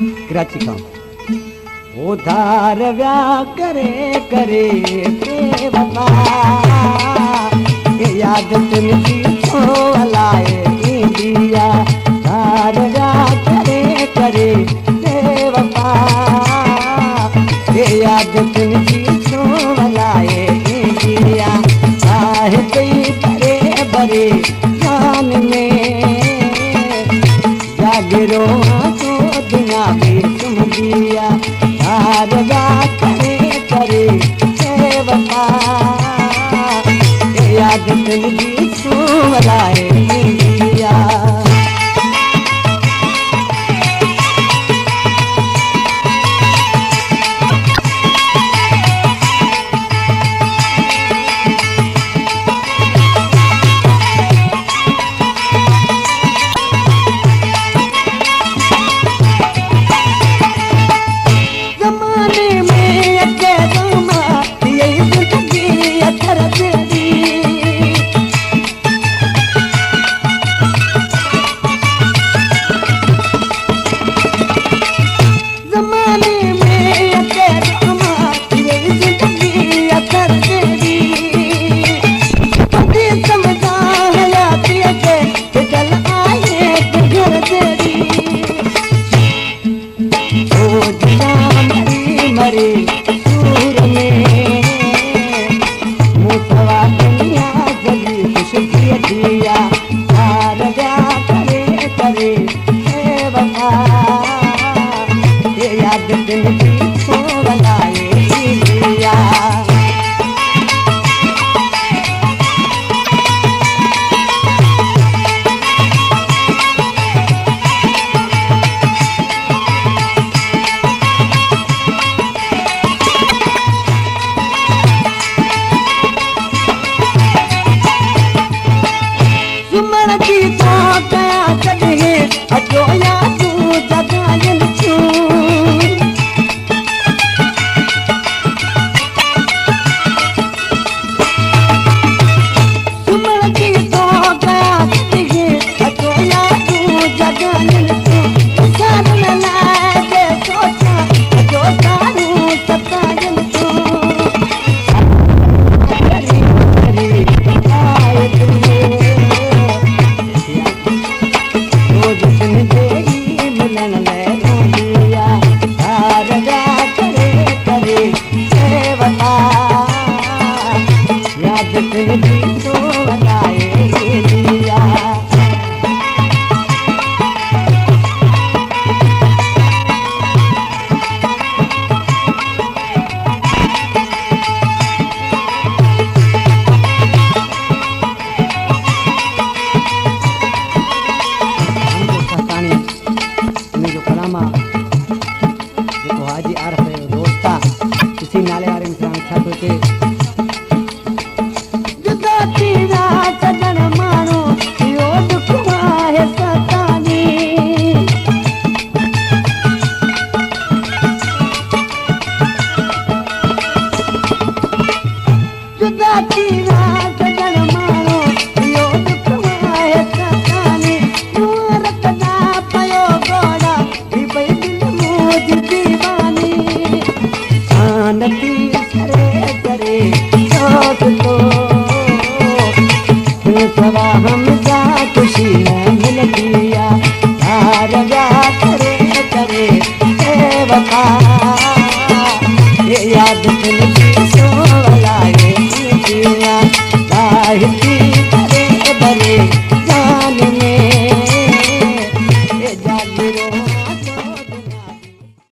कराची का उधार व्या करे करे बेवफा याद तुमकी तो लाए इंडिया धार व्या करे करे बेवफा याद तुमकी तो लाए इंडिया चाहे कई बड़े बड़े जान में जागरो तो दुनिया भी तुम दिया धार व्या करे करे बेवफा याद तुमकी तो लाए इंडिया हम जा खुशी मिल दिया धार व्या करे करे बेवफा याद तुमकी सो लाए इंडिया